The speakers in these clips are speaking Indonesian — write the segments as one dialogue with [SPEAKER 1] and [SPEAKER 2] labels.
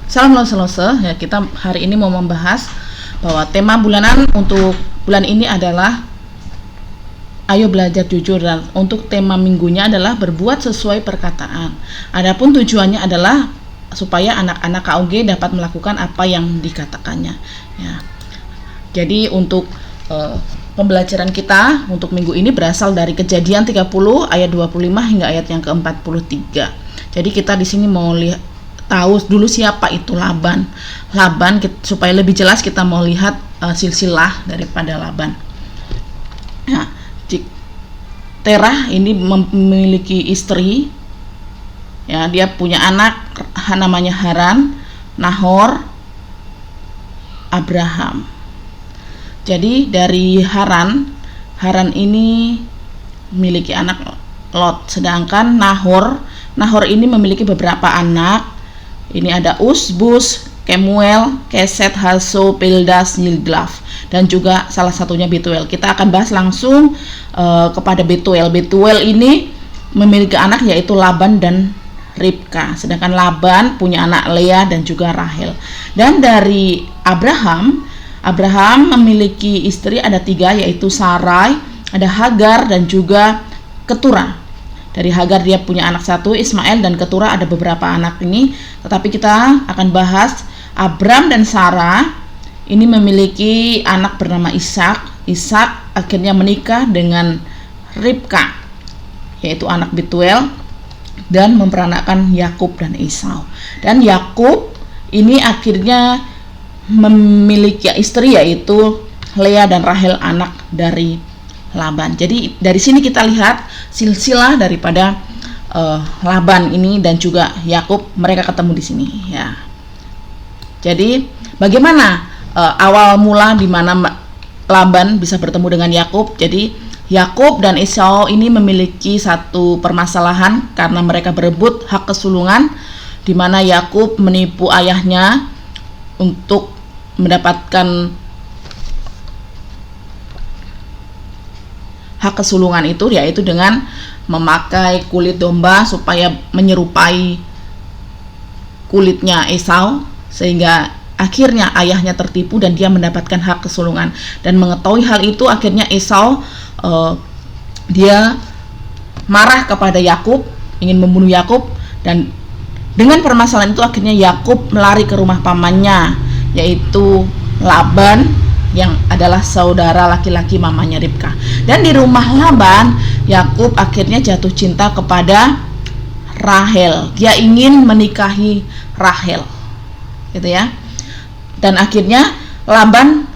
[SPEAKER 1] Salam lose-lose ya, kita hari ini mau membahas bahwa tema bulanan untuk bulan ini adalah ayo belajar jujur, dan untuk tema minggunya adalah berbuat sesuai perkataan. Adapun tujuannya adalah supaya anak-anak KUG dapat melakukan apa yang dikatakannya ya. Jadi untuk pembelajaran kita untuk minggu ini berasal dari Kejadian 30 ayat 25 hingga ayat yang ke-43. Jadi kita di sini mau tahu dulu siapa itu Laban. Supaya lebih jelas kita mau lihat silsilah daripada Laban. Nah, Terah ini memiliki istri. Ya, dia punya anak namanya Haran, Nahor, Abraham. Jadi dari Haran ini memiliki anak Lot, sedangkan Nahor ini memiliki beberapa anak. Ini ada Uz, Buz, Kemuel, Keset, Haso, Pildas, Yilglaf, dan juga salah satunya Betuel. Kita akan bahas langsung kepada Betuel. Betuel ini memiliki anak yaitu Laban dan Ribka, sedangkan Laban punya anak Lea dan juga Rahel. Dan dari Abraham memiliki istri ada 3, yaitu Sarai, ada Hagar, dan juga Keturah. Dari Hagar dia punya anak 1, Ismail, dan Keturah ada beberapa anak ini. Tetapi kita akan bahas Abram dan Sarah ini memiliki anak bernama Ishak. Ishak akhirnya menikah dengan Ribka, yaitu anak Betuel, dan memperanakkan Yakub dan Esau. Dan Yakub ini akhirnya memiliki istri yaitu Lea dan Rahel, anak dari Laban. Jadi dari sini kita lihat silsilah daripada Laban ini dan juga Yakub, mereka ketemu di sini ya. Jadi bagaimana awal mula di mana Laban bisa bertemu dengan Yakub? Jadi Yakub dan Esau ini memiliki satu permasalahan karena mereka berebut hak kesulungan, di mana Yakub menipu ayahnya untuk mendapatkan hak kesulungan itu, yaitu dengan memakai kulit domba supaya menyerupai kulitnya Esau, sehingga akhirnya ayahnya tertipu dan dia mendapatkan hak kesulungan. Dan mengetahui hal itu, akhirnya Esau dia marah kepada Yakub, ingin membunuh Yakub, dan dengan permasalahan itu akhirnya Yakub melari ke rumah pamannya, yaitu Laban, yang adalah saudara laki-laki mamanya Ribka. Dan di rumah Laban, Yakub akhirnya jatuh cinta kepada Rahel. Dia ingin menikahi Rahel, gitu ya. Dan akhirnya Laban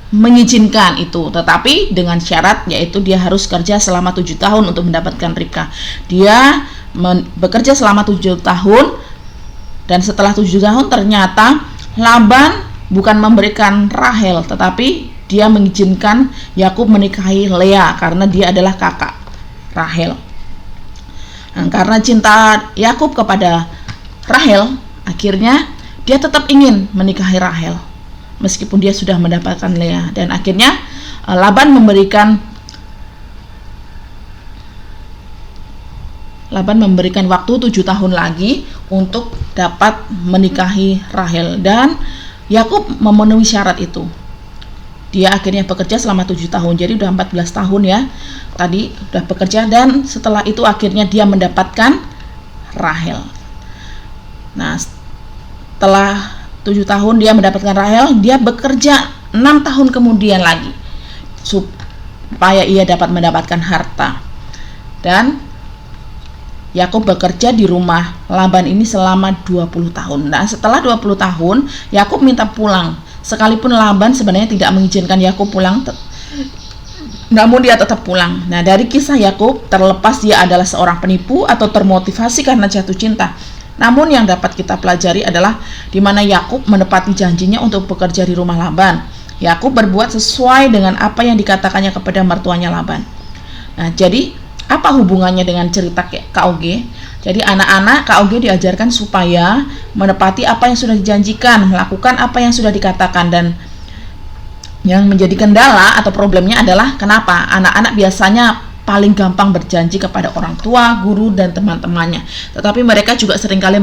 [SPEAKER 1] mengizinkan itu, tetapi dengan syarat, yaitu dia harus kerja selama 7 tahun untuk mendapatkan Ribka. Dia bekerja selama 7 tahun, dan setelah 7 tahun ternyata Laban bukan memberikan Rahel, tetapi dia mengizinkan Yakub menikahi Lea karena dia adalah kakak Rahel. Nah, karena cinta Yakub kepada Rahel, akhirnya dia tetap ingin menikahi Rahel meskipun dia sudah mendapatkan Lea. Dan akhirnya Laban memberikan waktu 7 tahun lagi untuk dapat menikahi Rahel, dan Yakub memenuhi syarat itu. Dia akhirnya bekerja selama 7 tahun, jadi udah 14 tahun ya. Tadi udah bekerja, dan setelah itu akhirnya dia mendapatkan Rahel. Nah, setelah 7 tahun dia mendapatkan Rahel, dia bekerja 6 tahun kemudian lagi supaya ia dapat mendapatkan harta. Dan Yakub bekerja di rumah Laban ini selama 20 tahun. Nah, setelah 20 tahun, Yakub minta pulang. Sekalipun Laban sebenarnya tidak mengizinkan Yakub pulang, namun dia tetap pulang. Nah, dari kisah Yakub, terlepas dia adalah seorang penipu atau termotivasi karena jatuh cinta, namun yang dapat kita pelajari adalah di mana Yakub menepati janjinya untuk bekerja di rumah Laban. Yakub berbuat sesuai dengan apa yang dikatakannya kepada mertuanya Laban. Nah, jadi apa hubungannya dengan cerita KUG? Jadi anak-anak KUG diajarkan supaya menepati apa yang sudah dijanjikan, melakukan apa yang sudah dikatakan. Dan yang menjadi kendala atau problemnya adalah kenapa anak-anak biasanya paling gampang berjanji kepada orang tua, guru, dan teman-temannya. Tetapi mereka juga seringkali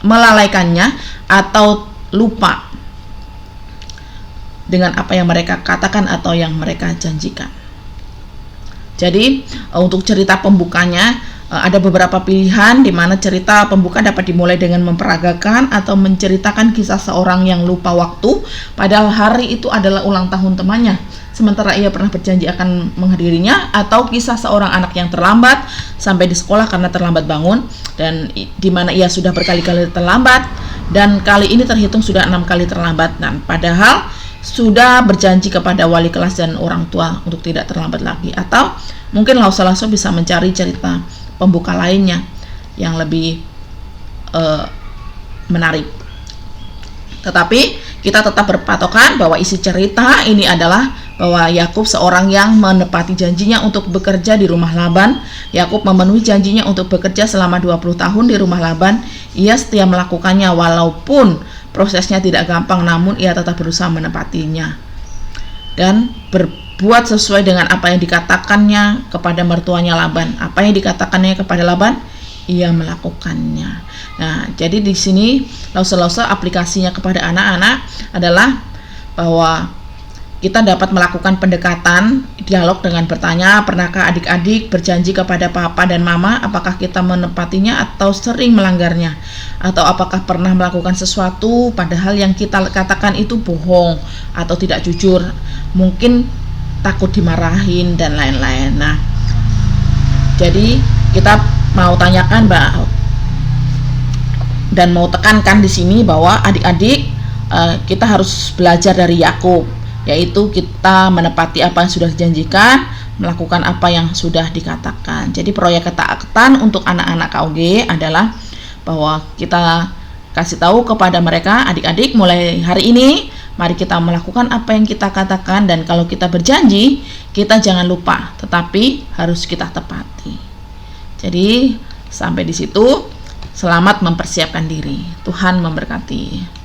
[SPEAKER 1] melalaikannya atau lupa dengan apa yang mereka katakan atau yang mereka janjikan. Jadi untuk cerita pembukanya ada beberapa pilihan, di mana cerita pembuka dapat dimulai dengan memperagakan atau menceritakan kisah seorang yang lupa waktu, padahal hari itu adalah ulang tahun temannya, sementara ia pernah berjanji akan menghadirinya, atau kisah seorang anak yang terlambat sampai di sekolah karena terlambat bangun, dan di mana ia sudah berkali-kali terlambat, dan kali ini terhitung sudah 6 kali terlambat, dan padahal sudah berjanji kepada wali kelas dan orang tua untuk tidak terlambat lagi. Atau mungkin Lause-Lause bisa mencari cerita pembuka lainnya yang lebih menarik. Tetapi kita tetap berpatokan bahwa isi cerita ini adalah bahwa Yakub seorang yang menepati janjinya untuk bekerja di rumah Laban. Yakub memenuhi janjinya untuk bekerja selama 20 tahun di rumah Laban. Ia setia melakukannya walaupun prosesnya tidak gampang, namun ia tetap berusaha menepatinya dan berbuat sesuai dengan apa yang dikatakannya kepada mertuanya Laban. Apa yang dikatakannya kepada Laban, ia melakukannya. Nah, jadi di sini Lause-Lause aplikasinya kepada anak-anak adalah bahwa kita dapat melakukan pendekatan dialog dengan bertanya, pernahkah adik-adik berjanji kepada papa dan mama, apakah kita menepatinya atau sering melanggarnya, atau apakah pernah melakukan sesuatu padahal yang kita katakan itu bohong atau tidak jujur, mungkin takut dimarahin dan lain-lain. Nah, jadi kita mau tanyakan dan mau tekankan di sini bahwa adik-adik kita harus belajar dari Yakub, yaitu kita menepati apa yang sudah dijanjikan, melakukan apa yang sudah dikatakan. Jadi proyek ketaatan untuk anak-anak KUG adalah bahwa kita kasih tahu kepada mereka, adik-adik mulai hari ini mari kita melakukan apa yang kita katakan, dan kalau kita berjanji kita jangan lupa, tetapi harus kita tepati. Jadi sampai di situ, selamat mempersiapkan diri. Tuhan memberkati.